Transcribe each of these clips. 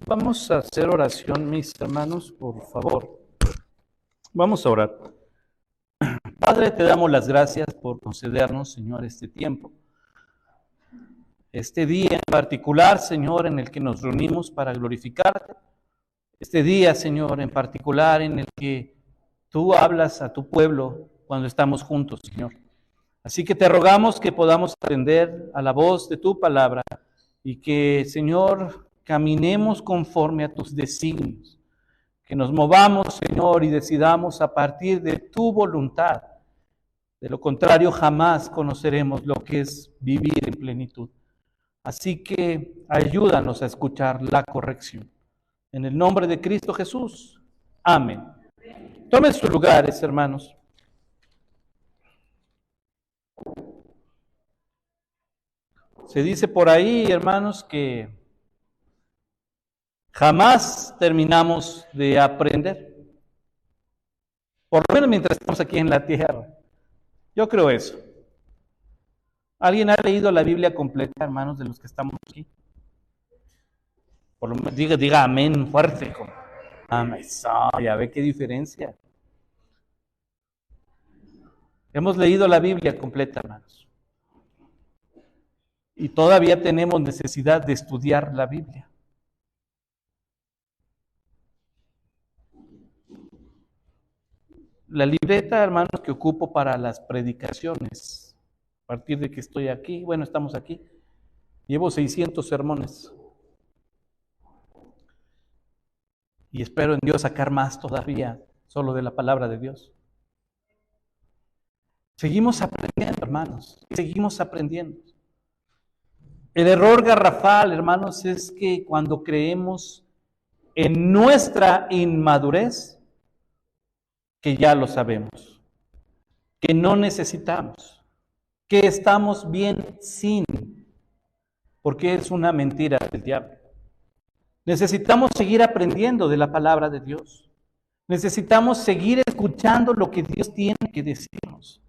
Vamos a hacer oración, mis hermanos, por favor. Vamos a orar. Padre, te damos las gracias por concedernos, Señor, este tiempo. Este día en particular, Señor, en el que nos reunimos para glorificarte. Este día, Señor, en particular en el que tú hablas a tu pueblo cuando estamos juntos, Señor. Así que te rogamos que podamos atender a la voz de tu palabra y que, Señor, caminemos conforme a tus designios. Que nos movamos, Señor, y decidamos a partir de tu voluntad. De lo contrario, jamás conoceremos lo que es vivir en plenitud. Así que ayúdanos a escuchar la corrección. En el nombre de Cristo Jesús. Amén. Tomen sus lugares, hermanos. Se dice por ahí, hermanos, que jamás terminamos de aprender. Por lo menos mientras estamos aquí en la tierra. Yo creo eso. ¿Alguien ha leído la Biblia completa, hermanos, de los que estamos aquí? Por lo menos diga amén fuerte. Amén. Ya ve qué diferencia. Hemos leído la Biblia completa, hermanos. Y todavía tenemos necesidad de estudiar la Biblia. La libreta, hermanos, que ocupo para las predicaciones, a partir de que estoy aquí, bueno, estamos aquí, llevo 600 sermones. Y espero en Dios sacar más todavía, solo de la palabra de Dios. Seguimos aprendiendo, hermanos, seguimos aprendiendo. El error garrafal, hermanos, es que cuando creemos en nuestra inmadurez, que ya lo sabemos, que no necesitamos, que estamos bien sin, porque es una mentira del diablo. Necesitamos seguir aprendiendo de la palabra de Dios. Necesitamos seguir escuchando lo que Dios tiene que decirnos.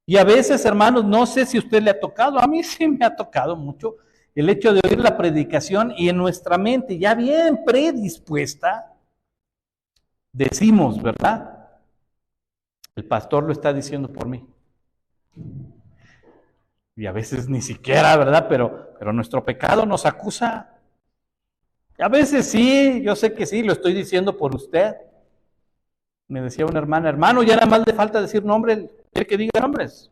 Y a veces, hermanos, no sé si a usted le ha tocado, a mí sí me ha tocado mucho el hecho de oír la predicación y en nuestra mente ya bien predispuesta, decimos, ¿verdad? El pastor lo está diciendo por mí. Y a veces ni siquiera, ¿verdad? Pero nuestro pecado nos acusa. A veces sí, yo sé que sí, lo estoy diciendo por usted. Me decía una hermana, hermano, ya nada más le falta decir nombre, el que diga nombres.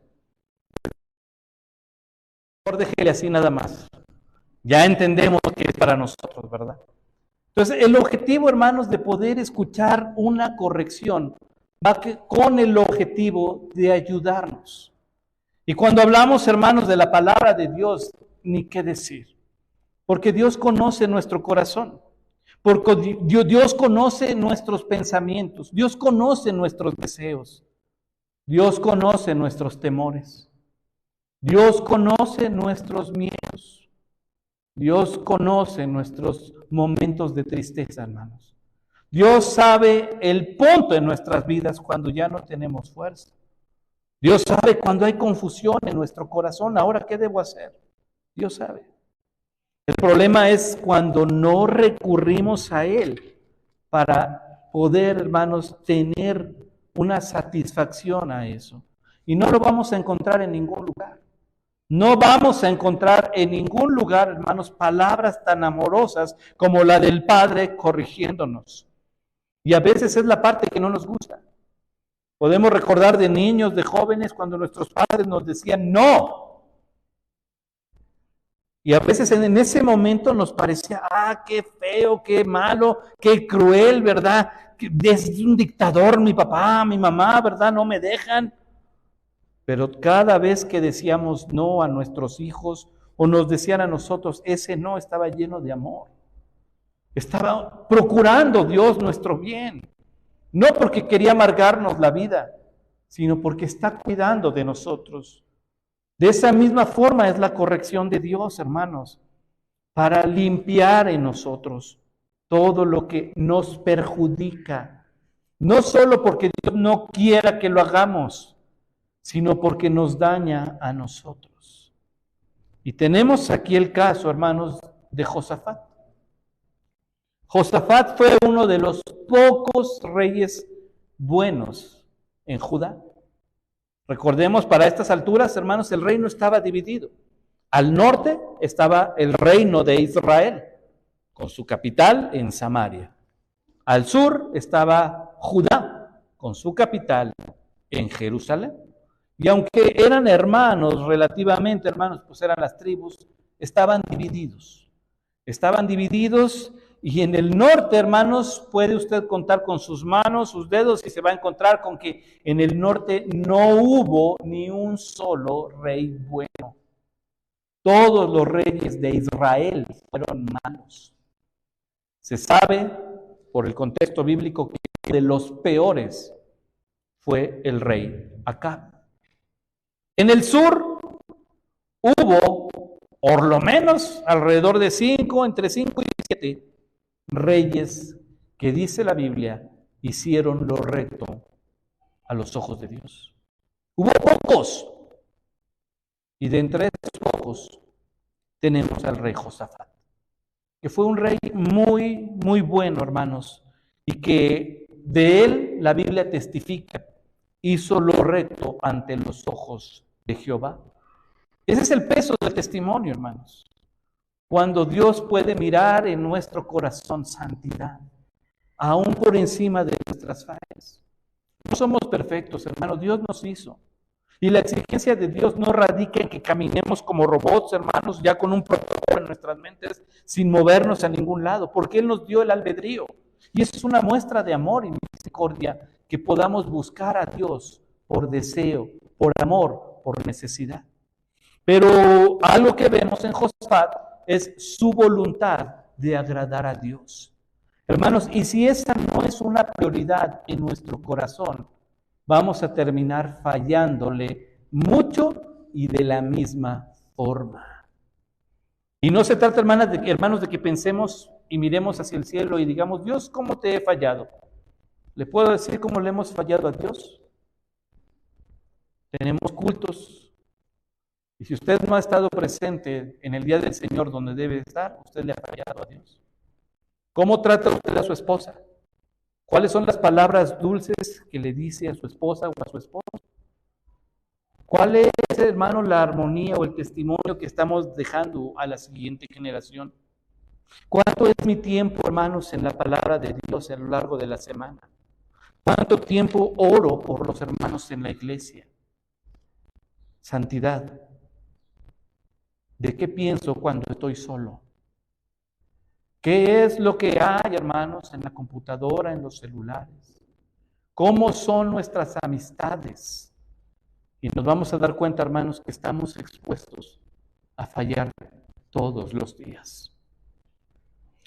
Por déjele así nada más. Ya entendemos que es para nosotros, ¿verdad? Entonces, el objetivo, hermanos, de poder escuchar una corrección va con el objetivo de ayudarnos. Y cuando hablamos, hermanos, de la palabra de Dios, ni qué decir. Porque Dios conoce nuestro corazón. Porque Dios conoce nuestros pensamientos. Dios conoce nuestros deseos. Dios conoce nuestros temores. Dios conoce nuestros miedos. Dios conoce nuestros momentos de tristeza, hermanos. Dios sabe el punto en nuestras vidas cuando ya no tenemos fuerza. Dios sabe cuando hay confusión en nuestro corazón. Ahora, ¿qué debo hacer? Dios sabe. El problema es cuando no recurrimos a Él para poder, hermanos, tener una satisfacción a eso. Y no lo vamos a encontrar en ningún lugar. No vamos a encontrar en ningún lugar, hermanos, palabras tan amorosas como la del Padre corrigiéndonos. Y a veces es la parte que no nos gusta. Podemos recordar de niños, de jóvenes, cuando nuestros padres nos decían no. Y a veces en ese momento nos parecía, qué feo, qué malo, qué cruel, ¿verdad? Es un dictador mi papá, mi mamá, ¿verdad? No me dejan. Pero cada vez que decíamos no a nuestros hijos o nos decían a nosotros, ese no estaba lleno de amor. Estaba procurando Dios nuestro bien. No porque quería amargarnos la vida, sino porque está cuidando de nosotros. De esa misma forma es la corrección de Dios, hermanos, para limpiar en nosotros todo lo que nos perjudica. No solo porque Dios no quiera que lo hagamos, sino porque nos daña a nosotros. Y tenemos aquí el caso, hermanos, de Josafat. Josafat fue uno de los pocos reyes buenos en Judá. Recordemos, para estas alturas, hermanos, el reino estaba dividido. Al norte estaba el reino de Israel, con su capital en Samaria. Al sur estaba Judá, con su capital en Jerusalén. Y aunque eran hermanos, relativamente hermanos, pues eran las tribus, estaban divididos. Estaban divididos y en el norte, hermanos, puede usted contar con sus manos, sus dedos, y se va a encontrar con que en el norte no hubo ni un solo rey bueno. Todos los reyes de Israel fueron malos. Se sabe, por el contexto bíblico, que de los peores fue el rey Acab. En el sur hubo, por lo menos, alrededor de entre 5 y 7 reyes que, dice la Biblia, hicieron lo recto a los ojos de Dios. Hubo pocos, y de entre esos pocos tenemos al rey Josafat, que fue un rey muy, muy bueno, hermanos, y que de él la Biblia testifica, hizo lo recto ante los ojos de Jehová. Ese es el peso del testimonio, hermanos. Cuando Dios puede mirar en nuestro corazón santidad, aún por encima de nuestras fallas. No somos perfectos, hermanos, Dios nos hizo. Y la exigencia de Dios no radica en que caminemos como robots, hermanos, ya con un protocolo en nuestras mentes, sin movernos a ningún lado, porque Él nos dio el albedrío. Y eso es una muestra de amor y misericordia, que podamos buscar a Dios por deseo, por amor, por necesidad. Pero algo que vemos en Josafat es su voluntad de agradar a Dios. Hermanos, y si esa no es una prioridad en nuestro corazón, vamos a terminar fallándole mucho y de la misma forma. Y no se trata, hermanos, de que pensemos y miremos hacia el cielo y digamos: Dios, ¿cómo te he fallado? ¿Le puedo decir cómo le hemos fallado a Dios? Tenemos cultos, y si usted no ha estado presente en el día del Señor donde debe estar, usted le ha fallado a Dios. ¿Cómo trata usted a su esposa? ¿Cuáles son las palabras dulces que le dice a su esposa o a su esposo? ¿Cuál es, hermano, la armonía o el testimonio que estamos dejando a la siguiente generación? ¿Cuánto es mi tiempo, hermanos, en la palabra de Dios a lo largo de la semana? ¿Cuánto tiempo oro por los hermanos en la iglesia? Santidad. ¿De qué pienso cuando estoy solo? ¿Qué es lo que hay, hermanos, en la computadora, en los celulares? ¿Cómo son nuestras amistades? Y nos vamos a dar cuenta, hermanos, que estamos expuestos a fallar todos los días.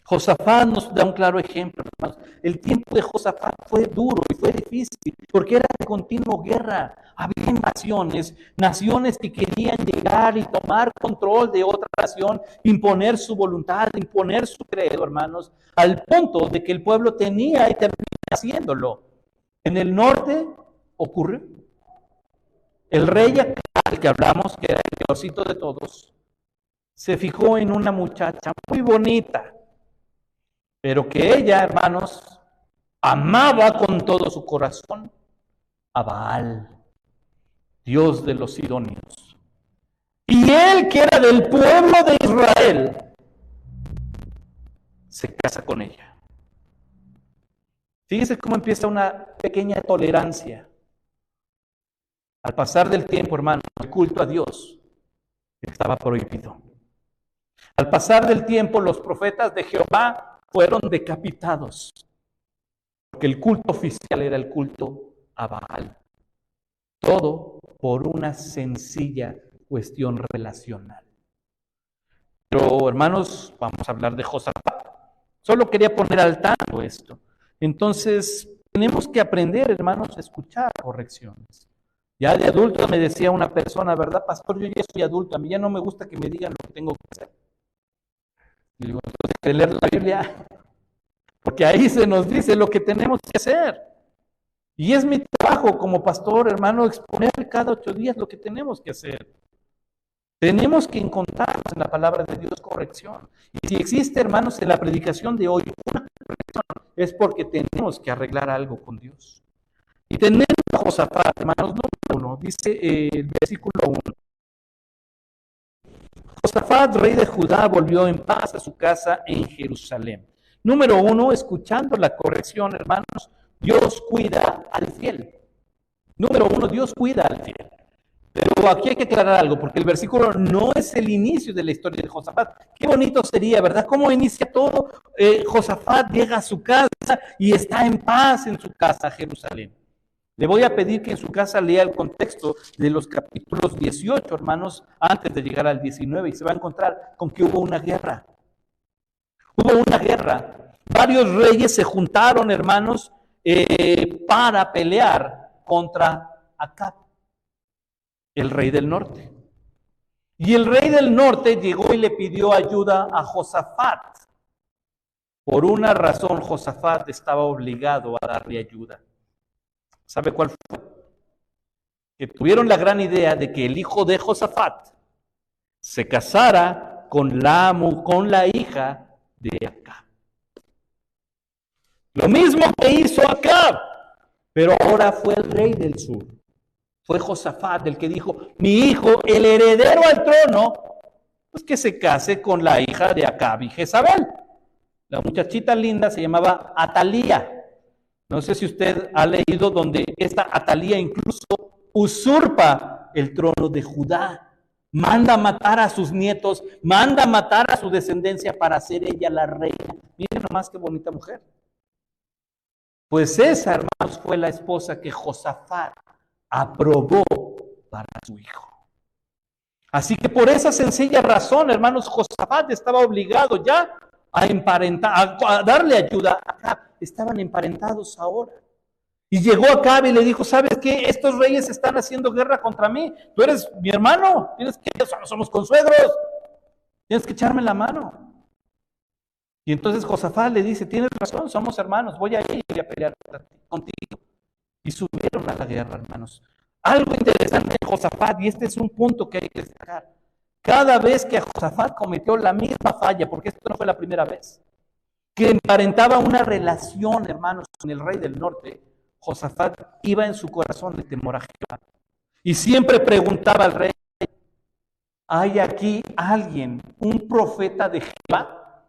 Josafat nos da un claro ejemplo, hermanos. El tiempo de Josafat fue duro y fue difícil, porque era de continua guerra. Había invasiones, naciones que querían llegar y tomar control de otra nación, imponer su voluntad, imponer su credo, hermanos, al punto de que el pueblo tenía y termina haciéndolo. En el norte ocurre. El rey Acab, que hablamos, que era el peorcito de todos, se fijó en una muchacha muy bonita, pero que ella, hermanos, amaba con todo su corazón a Baal, dios de los sidonios. Y él, que era del pueblo de Israel, se casa con ella. Fíjese cómo empieza una pequeña tolerancia. Al pasar del tiempo, hermanos, el culto a Dios estaba prohibido. Al pasar del tiempo, los profetas de Jehová fueron decapitados, porque el culto oficial era el culto a Baal. Todo por una sencilla cuestión relacional. Pero, hermanos, vamos a hablar de Josafat. Solo quería poner al tanto esto. Entonces, tenemos que aprender, hermanos, a escuchar correcciones. Ya de adulto me decía una persona: ¿verdad, pastor? Yo ya soy adulto, a mí ya no me gusta que me digan lo que tengo que hacer. Y digo: entonces, ¿de leer la Biblia? Porque ahí se nos dice lo que tenemos que hacer. Y es mi trabajo como pastor, hermano, exponer cada 8 días lo que tenemos que hacer. Tenemos que encontrar en la palabra de Dios corrección. Y si existe, hermanos, en la predicación de hoy una es porque tenemos que arreglar algo con Dios. Y tenemos a Josafat, hermanos, número 1, dice el versículo 1. Josafat, rey de Judá, volvió en paz a su casa en Jerusalén. Número 1, escuchando la corrección, hermanos, Dios cuida al fiel. Número 1, Dios cuida al fiel. Pero aquí hay que aclarar algo, porque el versículo no es el inicio de la historia de Josafat. Qué bonito sería, ¿verdad? ¿Cómo inicia todo? Josafat llega a su casa y está en paz en su casa, Jerusalén. Le voy a pedir que en su casa lea el contexto de los capítulos 18, hermanos, antes de llegar al 19, y se va a encontrar con que hubo una guerra. Hubo una guerra. Varios reyes se juntaron, hermanos, para pelear contra Acab, el rey del norte. Y el rey del norte llegó y le pidió ayuda a Josafat. Por una razón, Josafat estaba obligado a darle ayuda. ¿Sabe cuál fue? Que tuvieron la gran idea de que el hijo de Josafat se casara con la hija de Acab. Lo mismo que hizo Acab, pero ahora fue el rey del sur. Fue Josafat el que dijo, mi hijo, el heredero al trono, pues que se case con la hija de Acab y Jezabel. La muchachita linda se llamaba Atalía. No sé si usted ha leído donde esta Atalía incluso usurpa el trono de Judá. Manda a matar a sus nietos, manda a matar a su descendencia para ser ella la reina. Miren nomás qué bonita mujer. Pues esa, hermanos, fue la esposa que Josafat aprobó para su hijo. Así que por esa sencilla razón, hermanos, Josafat estaba obligado ya a emparentar, a darle ayuda a Acab. Estaban emparentados ahora. Y llegó Acab y le dijo, ¿sabes qué? Estos reyes están haciendo guerra contra mí. Tú eres mi hermano. Tienes que, somos consuegros. Tienes que echarme la mano. Y entonces Josafat le dice, tienes razón, somos hermanos. Voy a ir y a pelear contigo. Y subieron a la guerra, hermanos. Algo interesante en Josafat, y este es un punto que hay que destacar. Cada vez que Josafat cometió la misma falla, porque esto no fue la primera vez, que emparentaba una relación, hermanos, con el rey del norte, Josafat iba en su corazón de temor a Jehová. Y siempre preguntaba al rey, ¿hay aquí alguien, un profeta de Jehová?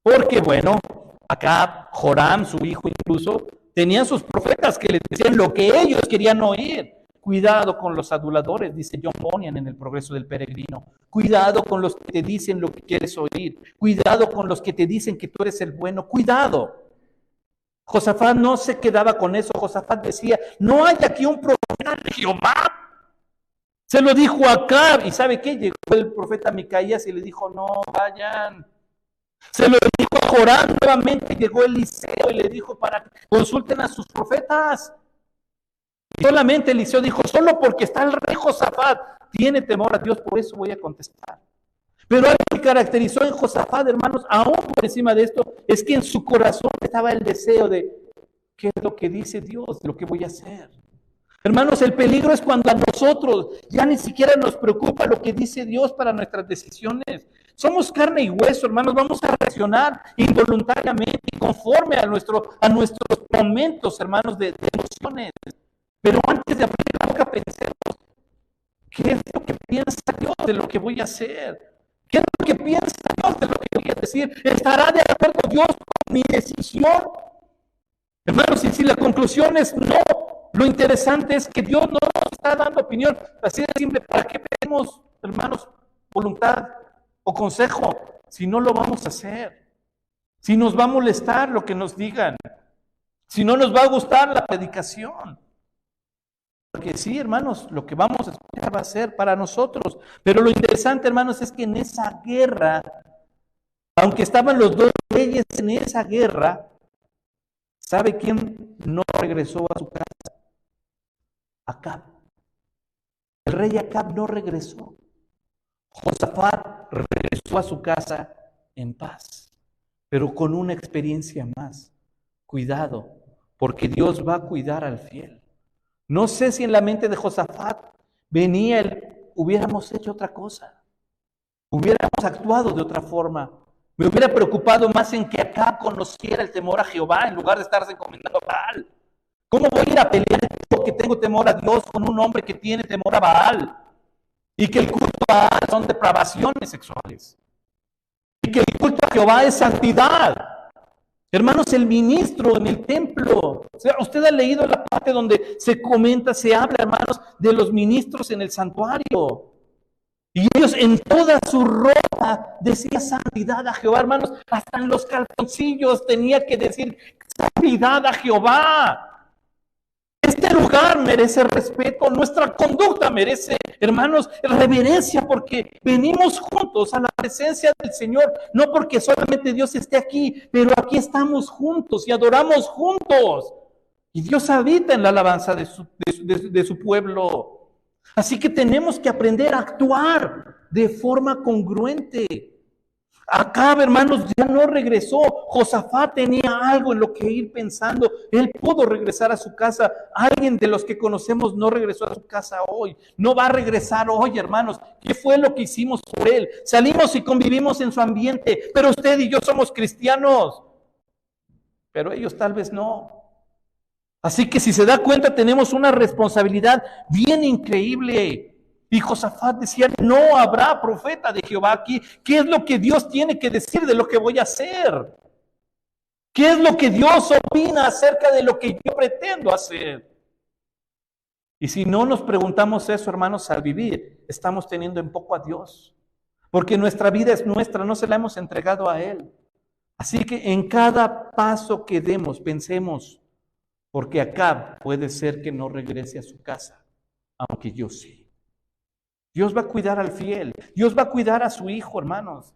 Porque bueno, acá Joram, su hijo incluso, tenía sus profetas que le decían lo que ellos querían oír. Cuidado con los aduladores, dice John Bunyan en El Progreso del Peregrino. Cuidado con los que te dicen lo que quieres oír. Cuidado con los que te dicen que tú eres el bueno. Cuidado. Josafat no se quedaba con eso. Josafat decía, no hay aquí un profeta de Jehová. Se lo dijo a Acab. ¿Y sabe qué? Llegó el profeta Micaías y le dijo, no vayan. Se lo dijo a Joram nuevamente. Llegó Eliseo y le dijo, para que consulten a sus profetas. Y solamente Eliseo dijo, solo porque está el rey Josafat, tiene temor a Dios, por eso voy a contestar. Pero algo que caracterizó en Josafat, hermanos, aún por encima de esto, es que en su corazón estaba el deseo de, ¿qué es lo que dice Dios? De lo que voy a hacer. Hermanos, el peligro es cuando a nosotros ya ni siquiera nos preocupa lo que dice Dios para nuestras decisiones. Somos carne y hueso, hermanos, vamos a reaccionar involuntariamente y conforme a nuestros momentos, hermanos, de emociones. Pero antes de abrir la boca pensemos, ¿qué es lo que piensa Dios de lo que voy a hacer? ¿Qué es lo que piensa Dios de lo que voy a decir? ¿Estará de acuerdo Dios con mi decisión? Hermanos, y si la conclusión es no, lo interesante es que Dios no nos está dando opinión. Así de simple, ¿para qué pedimos, hermanos, voluntad o consejo si no lo vamos a hacer? Si nos va a molestar lo que nos digan, si no nos va a gustar la predicación. Porque sí, hermanos, lo que vamos a escuchar va a ser para nosotros. Pero lo interesante, hermanos, es que en esa guerra, aunque estaban los dos reyes en esa guerra, ¿sabe quién no regresó a su casa? Acab. El rey Acab no regresó. Josafat regresó a su casa en paz, pero con una experiencia más. Cuidado, porque Dios va a cuidar al fiel. No sé si en la mente de Josafat venía hubiéramos hecho otra cosa, hubiéramos actuado de otra forma, Me hubiera preocupado más en que Acab conociera el temor a Jehová en lugar de estarse encomendando a Baal. ¿Cómo voy a ir a pelear yo que tengo temor a Dios con un hombre que tiene temor a Baal? Y que el culto a Baal son depravaciones sexuales. Y que el culto a Jehová es santidad. Hermanos, el ministro en el templo. O sea, usted ha leído la parte donde se comenta, se habla, hermanos, de los ministros en el santuario. Y ellos en toda su ropa decía santidad a Jehová, hermanos. Hasta en los calzoncillos tenía que decir santidad a Jehová. Este lugar merece respeto, nuestra conducta merece, hermanos, reverencia, porque venimos juntos a la presencia del Señor, no porque solamente Dios esté aquí, pero aquí estamos juntos y adoramos juntos. Y Dios habita en la alabanza de su pueblo. Así que tenemos que aprender a actuar de forma congruente. Acab, hermanos, ya no regresó. Josafat tenía algo en lo que ir pensando. Él pudo regresar a su casa. Alguien de los que conocemos no regresó a su casa hoy. No va a regresar hoy, hermanos. ¿Qué fue lo que hicimos por él? Salimos y convivimos en su ambiente. Pero usted y yo somos cristianos. Pero ellos tal vez no. Así que si se da cuenta, tenemos una responsabilidad bien increíble. Y Josafat decía, no habrá profeta de Jehová aquí. ¿Qué es lo que Dios tiene que decir de lo que voy a hacer? ¿Qué es lo que Dios opina acerca de lo que yo pretendo hacer? Y si no nos preguntamos eso, hermanos, al vivir, estamos teniendo en poco a Dios. Porque nuestra vida es nuestra, no se la hemos entregado a Él. Así que en cada paso que demos, pensemos, porque Acab puede ser que no regrese a su casa, aunque yo sí. Dios va a cuidar al fiel. Dios va a cuidar a su hijo, hermanos.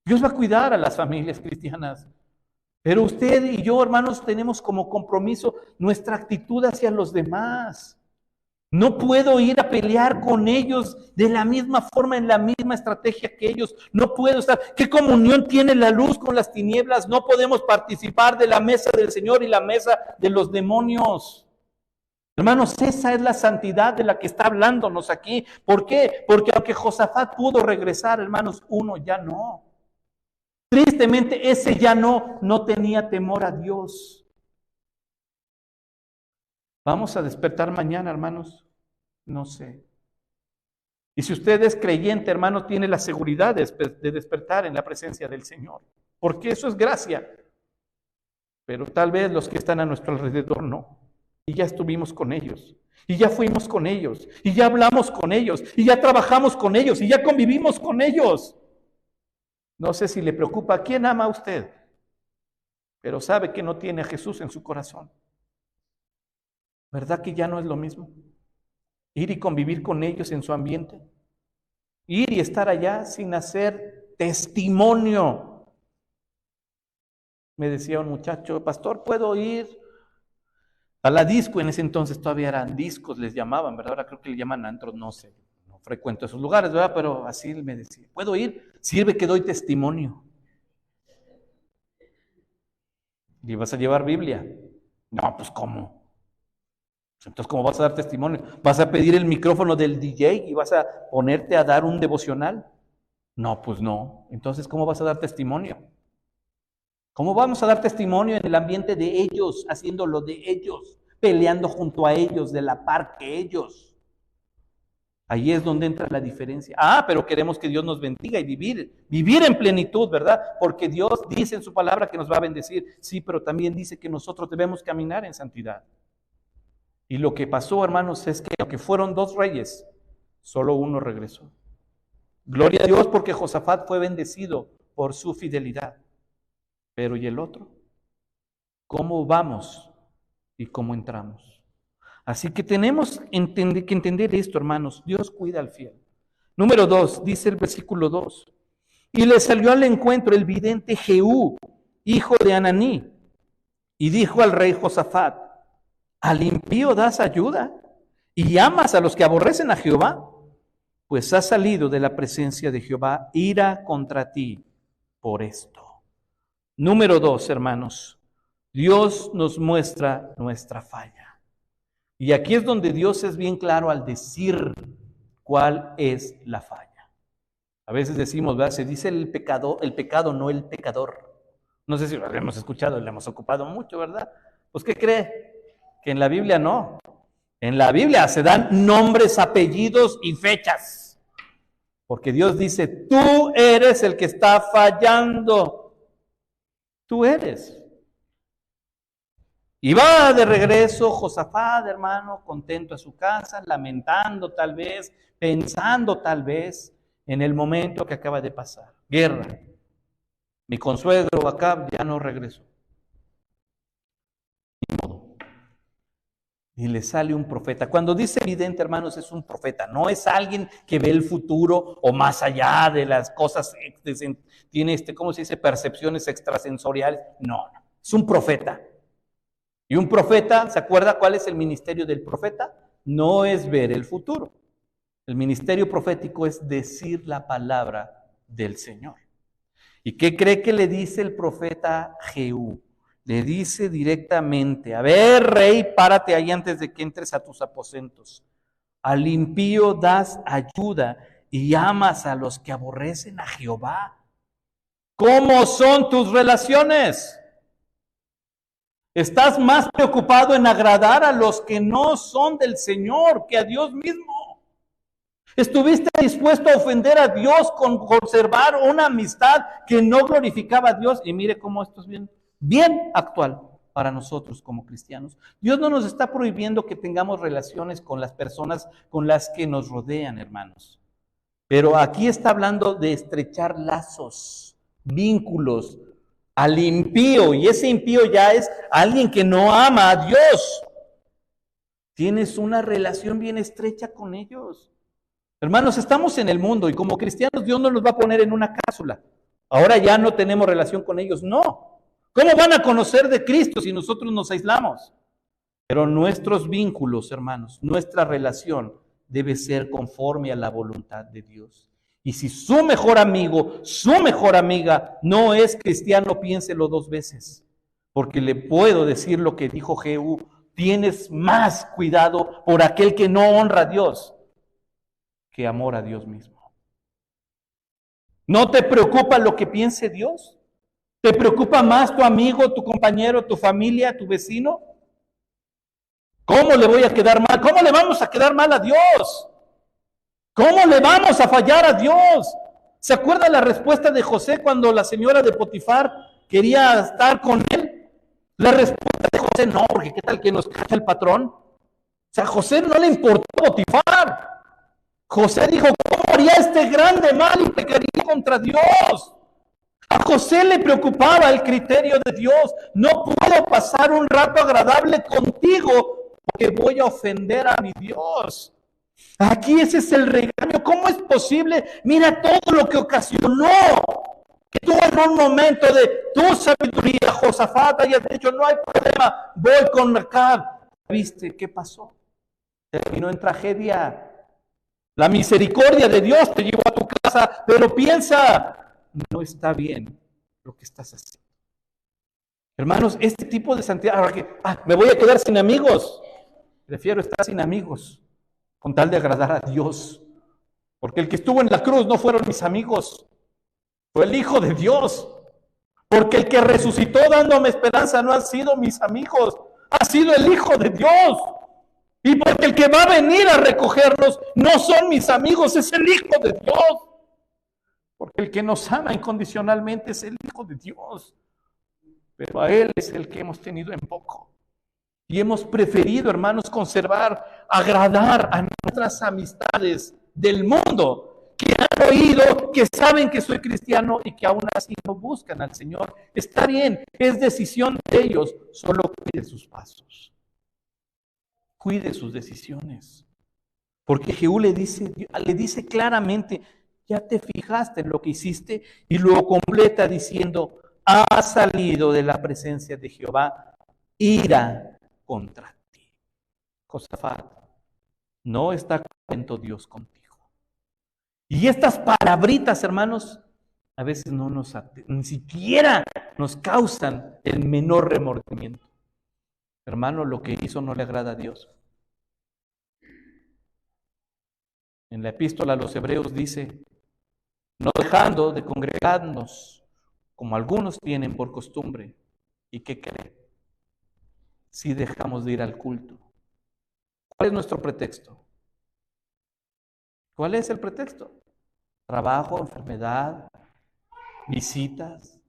Dios va a cuidar a las familias cristianas. Pero usted y yo, hermanos, tenemos como compromiso nuestra actitud hacia los demás. No puedo ir a pelear con ellos de la misma forma, en la misma estrategia que ellos. No puedo estar. ¿Qué comunión tiene la luz con las tinieblas? No podemos participar de la mesa del Señor y la mesa de los demonios. Hermanos, esa es la santidad de la que está hablándonos aquí. ¿Por qué? Porque aunque Josafat pudo regresar, hermanos, uno ya no. Tristemente, ese ya no tenía temor a Dios. ¿Vamos a despertar mañana, hermanos? No sé. Y si usted es creyente, hermano, tiene la seguridad de despertar en la presencia del Señor. Porque eso es gracia. Pero tal vez los que están a nuestro alrededor no. Y ya estuvimos con ellos, y ya fuimos con ellos, y ya hablamos con ellos, y ya trabajamos con ellos, y ya convivimos con ellos. No sé si le preocupa a quién ama a usted, pero sabe que no tiene a Jesús en su corazón. ¿Verdad que ya no es lo mismo? Ir y convivir con ellos en su ambiente. Ir y estar allá sin hacer testimonio. Me decía un muchacho, pastor, ¿puedo ir a la disco? En ese entonces todavía eran discos, les llamaban, ¿verdad? Ahora creo que le llaman antros, no sé, no frecuento esos lugares, ¿verdad? Pero así me decía, ¿puedo ir? Sirve que doy testimonio. ¿Y vas a llevar Biblia? No, pues ¿cómo? Entonces, ¿cómo vas a dar testimonio? ¿Vas a pedir el micrófono del DJ y vas a ponerte a dar un devocional? No, pues no. Entonces, ¿cómo vas a dar testimonio? ¿Cómo vamos a dar testimonio en el ambiente de ellos, haciéndolo de ellos, peleando junto a ellos, de la par que ellos? Ahí es donde entra la diferencia. Pero queremos que Dios nos bendiga y vivir en plenitud, ¿verdad? Porque Dios dice en su palabra que nos va a bendecir. Sí, pero también dice que nosotros debemos caminar en santidad. Y lo que pasó, hermanos, es que aunque fueron 2 reyes, solo uno regresó. Gloria a Dios porque Josafat fue bendecido por su fidelidad. Pero ¿y el otro? ¿Cómo vamos y cómo entramos? Así que tenemos que entender esto, hermanos. Dios cuida al fiel. Número 2, dice el versículo 2. Y le salió al encuentro el vidente Jehú, hijo de Ananí, y dijo al rey Josafat, ¿al impío das ayuda y amas a los que aborrecen a Jehová? Pues ha salido de la presencia de Jehová ira contra ti por esto. Número 2, hermanos, Dios nos muestra nuestra falla. Y aquí es donde Dios es bien claro al decir cuál es la falla. A veces decimos, ¿verdad? Se dice el pecado, no el pecador. No sé si lo hemos escuchado, lo hemos ocupado mucho, ¿verdad? Pues, ¿qué cree? Que en la Biblia no. En la Biblia se dan nombres, apellidos y fechas. Porque Dios dice, tú eres el que está fallando. Tú eres. Y va de regreso Josafat, hermano, contento a su casa, lamentando tal vez, pensando tal vez en el momento que acaba de pasar. Guerra. Mi consuegro Acab ya no regresó. Y le sale un profeta. Cuando dice vidente, hermanos, es un profeta. No es alguien que ve el futuro o más allá de las cosas, tiene ¿cómo se dice? Percepciones extrasensoriales. No, es un profeta. Y un profeta, ¿se acuerda cuál es el ministerio del profeta? No es ver el futuro. El ministerio profético es decir la palabra del Señor. ¿Y qué cree que le dice el profeta Jehú? Le dice directamente, a ver, rey, párate ahí antes de que entres a tus aposentos. Al impío das ayuda y amas a los que aborrecen a Jehová. ¿Cómo son tus relaciones? ¿Estás más preocupado en agradar a los que no son del Señor que a Dios mismo? ¿Estuviste dispuesto a ofender a Dios con conservar una amistad que no glorificaba a Dios? Y mire cómo esto es bien actual para nosotros como cristianos. Dios no nos está prohibiendo que tengamos relaciones con las personas con las que nos rodean, hermanos. Pero aquí está hablando de estrechar lazos, vínculos al impío, y ese impío ya es alguien que no ama a Dios. Tienes una relación bien estrecha con ellos. Hermanos, estamos en el mundo y como cristianos Dios no nos va a poner en una cápsula. Ahora ya no tenemos relación con ellos, no. ¿Cómo van a conocer de Cristo si nosotros nos aislamos? Pero nuestros vínculos, hermanos, nuestra relación debe ser conforme a la voluntad de Dios. Y si su mejor amigo, su mejor amiga no es cristiano, piénselo 2 veces. Porque le puedo decir lo que dijo Jehú, tienes más cuidado por aquel que no honra a Dios que amor a Dios mismo. ¿No te preocupa lo que piense Dios? ¿Te preocupa más tu amigo, tu compañero, tu familia, tu vecino? ¿Cómo le voy a quedar mal? ¿Cómo le vamos a quedar mal a Dios? ¿Cómo le vamos a fallar a Dios? ¿Se acuerda la respuesta de José cuando la señora de Potifar quería estar con él? La respuesta de José, no, porque qué tal que nos cacha el patrón. O sea, a José no le importó Potifar. José dijo, ¿cómo haría este grande mal y pecaría contra Dios? A José le preocupaba el criterio de Dios. No puedo pasar un rato agradable contigo porque voy a ofender a mi Dios. Aquí ese es el regaño. ¿Cómo es posible? Mira todo lo que ocasionó. Que tú en un momento de tu sabiduría, Josafat, hayas dicho, no hay problema, voy con Acab. ¿Viste qué pasó? Terminó en tragedia. La misericordia de Dios te llevó a tu casa, pero piensa, no está bien lo que estás haciendo. Hermanos, este tipo de santidad, ahora que me voy a quedar sin amigos, prefiero estar sin amigos con tal de agradar a Dios, porque el que estuvo en la cruz no fueron mis amigos, fue el Hijo de Dios, porque el que resucitó dándome esperanza no han sido mis amigos, ha sido el Hijo de Dios. Y porque el que va a venir a recogernos no son mis amigos, es el Hijo de Dios. Porque el que nos ama incondicionalmente es el Hijo de Dios. Pero a Él es el que hemos tenido en poco. Y hemos preferido, hermanos, conservar, agradar a nuestras amistades del mundo, que han oído, que saben que soy cristiano y que aún así no buscan al Señor. Está bien, es decisión de ellos, solo cuide sus pasos. Cuide sus decisiones. Porque Jehú le dice claramente, ya te fijaste en lo que hiciste, y luego completa diciendo, ha salido de la presencia de Jehová ira contra ti. Josafat, no está contento Dios contigo. Y estas palabritas, hermanos, a veces ni siquiera nos causan el menor remordimiento. Hermano, lo que hizo no le agrada a Dios. En la epístola a los Hebreos dice no dejando de congregarnos, como algunos tienen por costumbre. ¿Y qué creen? Si dejamos de ir al culto. ¿Cuál es nuestro pretexto? ¿Cuál es el pretexto? Trabajo, enfermedad, visitas,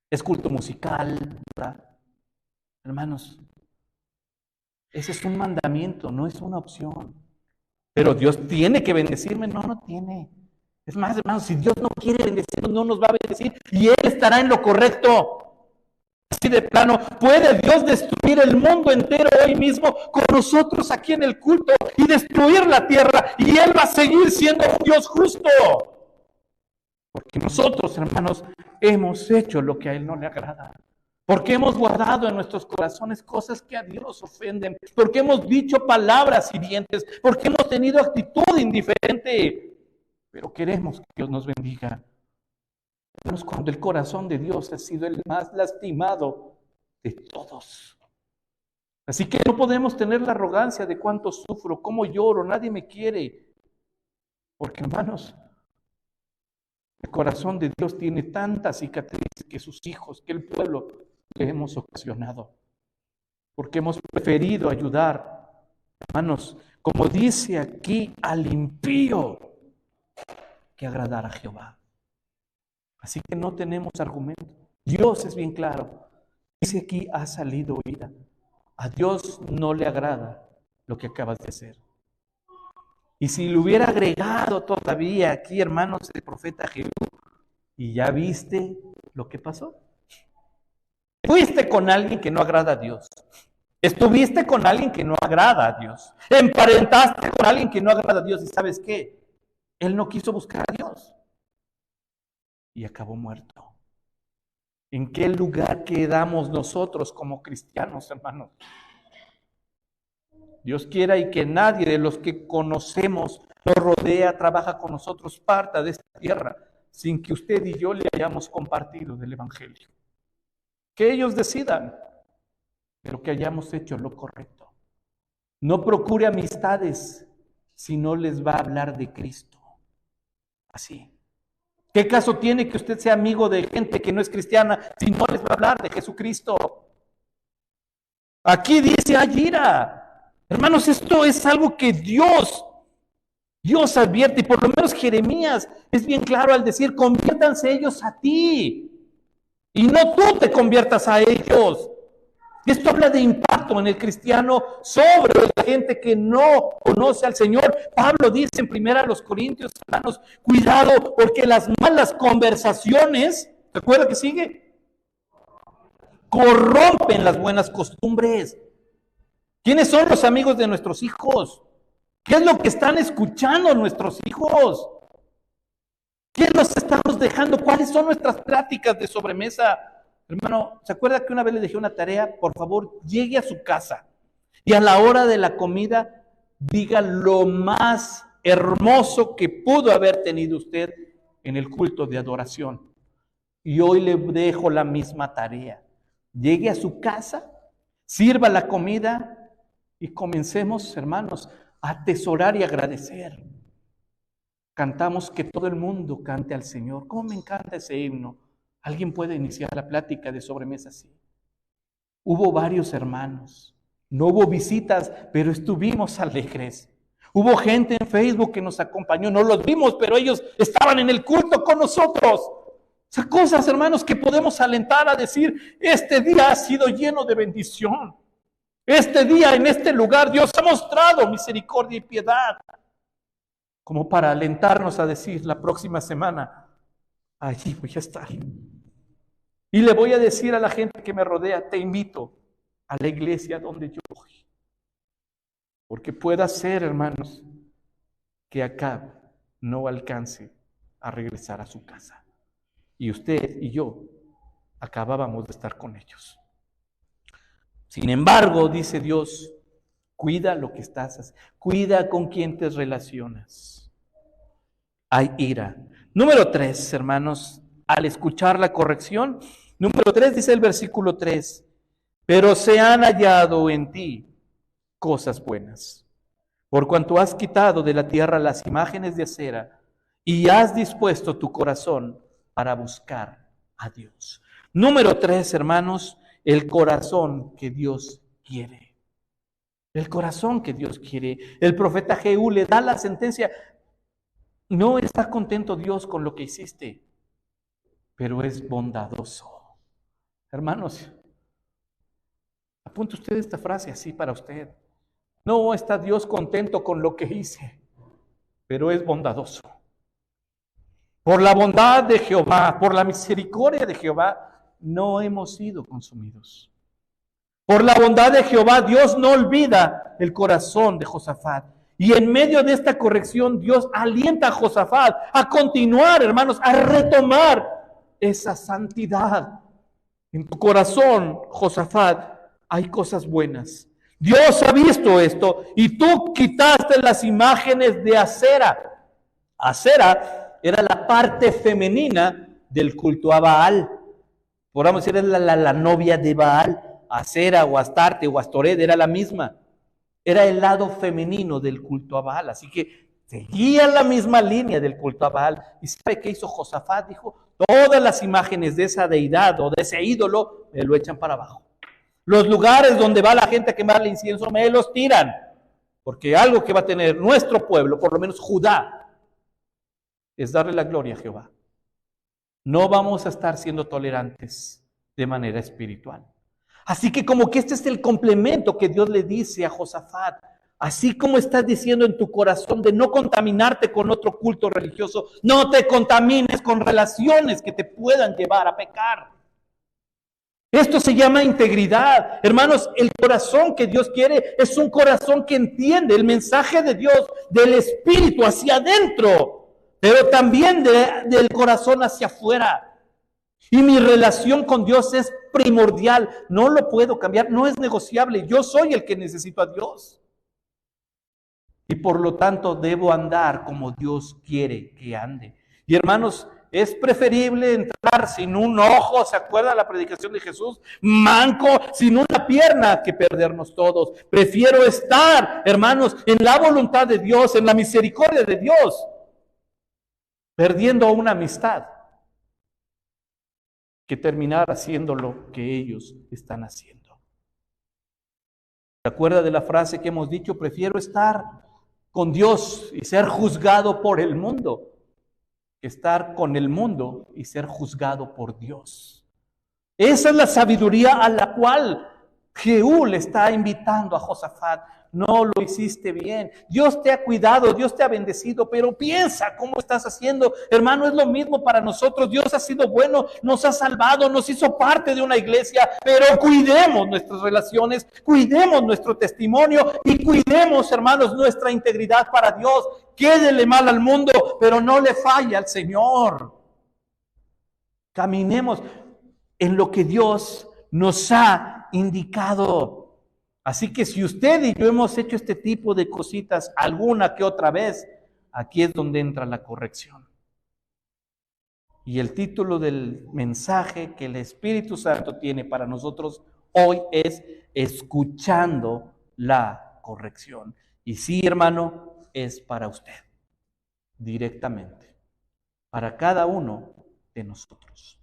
es culto musical, ¿verdad? Hermanos, ese es un mandamiento, no es una opción. Pero Dios tiene que bendecirme, no, no tiene. Es más, hermanos, si Dios no quiere bendecirnos, no nos va a bendecir y Él estará en lo correcto. Así de plano, ¿puede Dios destruir el mundo entero hoy mismo con nosotros aquí en el culto y destruir la tierra? Y Él va a seguir siendo un Dios justo. Porque nosotros, hermanos, hemos hecho lo que a Él no le agrada. Porque hemos guardado en nuestros corazones cosas que a Dios ofenden. Porque hemos dicho palabras hirientes. Porque hemos tenido actitud indiferente. Pero queremos que Dios nos bendiga. Hermanos, cuando el corazón de Dios ha sido el más lastimado de todos. Así que no podemos tener la arrogancia de cuánto sufro, cómo lloro, nadie me quiere. Porque, hermanos, el corazón de Dios tiene tantas cicatrices que sus hijos, que el pueblo le hemos ocasionado. Porque hemos preferido ayudar, hermanos, como dice aquí, al impío, que agradar a Jehová. Así que no tenemos argumento. Dios es bien claro. Dice aquí, ha salido ira. A Dios no le agrada lo que acabas de hacer. Y si le hubiera agregado todavía aquí, hermanos, el profeta Jehú, y ya viste lo que pasó. Fuiste con alguien que no agrada a Dios. Estuviste con alguien que no agrada a Dios. Emparentaste con alguien que no agrada a Dios. ¿Y sabes qué? Él no quiso buscar a Dios. Y acabó muerto. ¿En qué lugar quedamos nosotros como cristianos, hermanos? Dios quiera y que nadie de los que conocemos, nos rodea, trabaja con nosotros, parta de esta tierra, sin que usted y yo le hayamos compartido del Evangelio. Que ellos decidan, pero que hayamos hecho lo correcto. No procure amistades si no les va a hablar de Cristo. Así. ¿Qué caso tiene que usted sea amigo de gente que no es cristiana si no les va a hablar de Jesucristo? Aquí dice Ayira. Hermanos, esto es algo que Dios advierte, y por lo menos Jeremías es bien claro al decir, conviértanse ellos a ti, y no tú te conviertas a ellos. Esto habla de impacto en el cristiano sobre la gente que no conoce al Señor. Pablo dice en 1 Corintios, hermanos, cuidado, porque las malas conversaciones, ¿recuerda que sigue? Corrompen las buenas costumbres. ¿Quiénes son los amigos de nuestros hijos? ¿Qué es lo que están escuchando nuestros hijos? ¿Qué nos estamos dejando? ¿Cuáles son nuestras pláticas de sobremesa? Hermano, ¿se acuerda que una vez le dejé una tarea? Por favor, llegue a su casa y a la hora de la comida diga lo más hermoso que pudo haber tenido usted en el culto de adoración. Y hoy le dejo la misma tarea. Llegue a su casa, sirva la comida y comencemos, hermanos, a atesorar y agradecer. Cantamos que todo el mundo cante al Señor. ¿Cómo me encanta ese himno? ¿Alguien puede iniciar la plática de sobremesa así? Hubo varios hermanos. No hubo visitas, pero estuvimos alegres. Hubo gente en Facebook que nos acompañó. No los vimos, pero ellos estaban en el culto con nosotros. O sea, cosas, hermanos, que podemos alentar a decir, este día ha sido lleno de bendición. Este día, en este lugar, Dios ha mostrado misericordia y piedad. Como para alentarnos a decir la próxima semana, allí voy a estar. Y le voy a decir a la gente que me rodea, te invito a la iglesia donde yo voy. Porque pueda ser, hermanos, que Acab no alcance a regresar a su casa. Y usted y yo acabábamos de estar con ellos. Sin embargo, dice Dios, cuida lo que estás haciendo, cuida con quién te relacionas. Hay ira. Número 3, hermanos, al escuchar la corrección, número 3 dice el versículo 3, pero se han hallado en ti cosas buenas, por cuanto has quitado de la tierra las imágenes de acera y has dispuesto tu corazón para buscar a Dios. Número 3, hermanos, el corazón que Dios quiere. El corazón que Dios quiere. El profeta Jehú le da la sentencia. No está contento Dios con lo que hiciste, pero es bondadoso. Hermanos, apunte usted esta frase así para usted. No está Dios contento con lo que hice, pero es bondadoso. Por la bondad de Jehová, por la misericordia de Jehová, no hemos sido consumidos. Por la bondad de Jehová, Dios no olvida el corazón de Josafat. Y en medio de esta corrección, Dios alienta a Josafat a continuar, hermanos, a retomar esa santidad. En tu corazón, Josafat, hay cosas buenas. Dios ha visto esto y tú quitaste las imágenes de Acera. Acera era la parte femenina del culto a Baal. Podríamos decir, era la novia de Baal. Acera o Astarte o Astoret era la misma. Era el lado femenino del culto a Baal. Así que seguía la misma línea del culto a Baal. ¿Y sabe qué hizo Josafat? Dijo, todas las imágenes de esa deidad o de ese ídolo me lo echan para abajo. Los lugares donde va la gente a quemar el incienso me los tiran. Porque algo que va a tener nuestro pueblo, por lo menos Judá, es darle la gloria a Jehová. No vamos a estar siendo tolerantes de manera espiritual. Así que como que este es el complemento que Dios le dice a Josafat. Así como estás diciendo en tu corazón de no contaminarte con otro culto religioso, no te contamines con relaciones que te puedan llevar a pecar. Esto se llama integridad. Hermanos, el corazón que Dios quiere es un corazón que entiende el mensaje de Dios, del Espíritu hacia adentro, pero también del corazón hacia afuera. Y mi relación con Dios es primordial, no lo puedo cambiar, no es negociable. Yo soy el que necesito a Dios. Y por lo tanto debo andar como Dios quiere que ande. Y hermanos, es preferible entrar sin un ojo, ¿se acuerda la predicación de Jesús? Manco, sin una pierna, que perdernos todos. Prefiero estar, hermanos, en la voluntad de Dios, en la misericordia de Dios, perdiendo una amistad, que terminar haciendo lo que ellos están haciendo. ¿Se acuerda de la frase que hemos dicho? Prefiero estar con Dios y ser juzgado por el mundo, que estar con el mundo y ser juzgado por Dios. Esa es la sabiduría a la cual Jehú le está invitando a Josafat. No lo hiciste bien. Dios te ha cuidado, Dios te ha bendecido, pero piensa cómo estás haciendo. Hermano, es lo mismo para nosotros. Dios ha sido bueno, nos ha salvado, nos hizo parte de una iglesia, pero cuidemos nuestras relaciones, cuidemos nuestro testimonio y cuidemos, hermanos, nuestra integridad para Dios. Quédele mal al mundo, pero no le falle al Señor. Caminemos en lo que Dios nos ha indicado. Así que si usted y yo hemos hecho este tipo de cositas alguna que otra vez, aquí es donde entra la corrección. Y el título del mensaje que el Espíritu Santo tiene para nosotros hoy es escuchando la corrección. Y sí, hermano, es para usted, directamente, para cada uno de nosotros.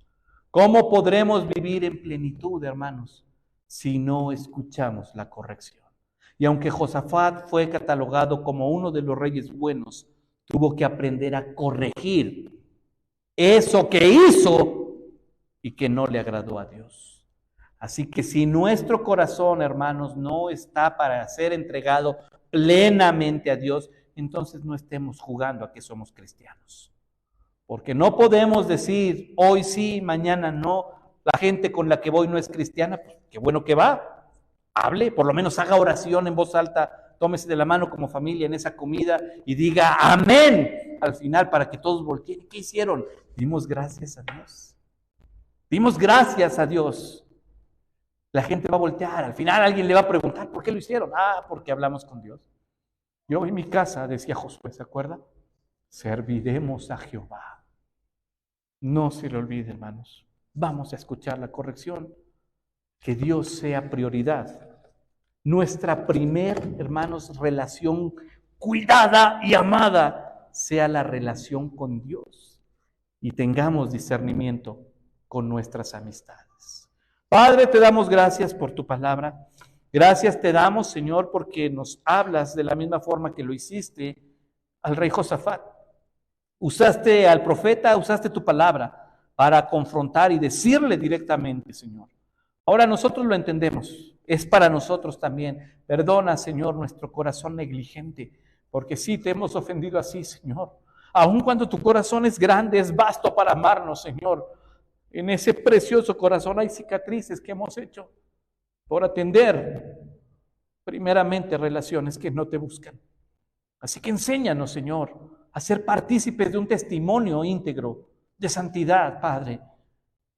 ¿Cómo podremos vivir en plenitud, hermanos, si no escuchamos la corrección? Y aunque Josafat fue catalogado como uno de los reyes buenos, tuvo que aprender a corregir eso que hizo y que no le agradó a Dios. Así que si nuestro corazón, hermanos, no está para ser entregado plenamente a Dios, entonces no estemos jugando a que somos cristianos. Porque no podemos decir hoy sí, mañana no. La gente con la que voy no es cristiana, pues qué bueno que va. Hable, por lo menos haga oración en voz alta, tómese de la mano como familia en esa comida y diga amén al final para que todos volteen. ¿Qué hicieron? Dimos gracias a Dios. Dimos gracias a Dios. La gente va a voltear. Al final alguien le va a preguntar, ¿por qué lo hicieron? Porque hablamos con Dios. Yo en mi casa, decía Josué, ¿se acuerda? Serviremos a Jehová. No se le olvide, hermanos. Vamos a escuchar la corrección. Que Dios sea prioridad. Nuestra hermanos, relación cuidada y amada sea la relación con Dios y tengamos discernimiento con nuestras amistades. Padre, te damos gracias por tu palabra. Gracias te damos, Señor, porque nos hablas de la misma forma que lo hiciste al rey Josafat. Usaste al profeta, usaste tu palabra para confrontar y decirle directamente, Señor. Ahora nosotros lo entendemos, es para nosotros también. Perdona, Señor, nuestro corazón negligente, porque sí te hemos ofendido así, Señor. Aun cuando tu corazón es grande, es vasto para amarnos, Señor. En ese precioso corazón hay cicatrices que hemos hecho por atender primeramente relaciones que no te buscan. Así que enséñanos, Señor, a ser partícipes de un testimonio íntegro de santidad, Padre.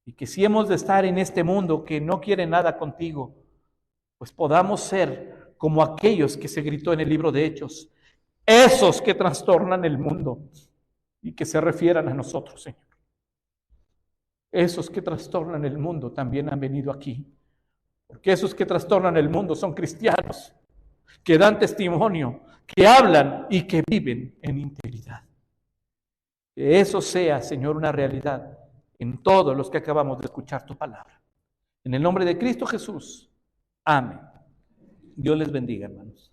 Y que si hemos de estar en este mundo que no quiere nada contigo, pues podamos ser como aquellos que se gritó en el libro de Hechos, esos que trastornan el mundo y que se refieran a nosotros, Señor. Esos que trastornan el mundo también han venido aquí, porque esos que trastornan el mundo son cristianos, que dan testimonio, que hablan y que viven en integridad. Que eso sea, Señor, una realidad en todos los que acabamos de escuchar tu palabra. En el nombre de Cristo Jesús. Amén. Dios les bendiga, hermanos.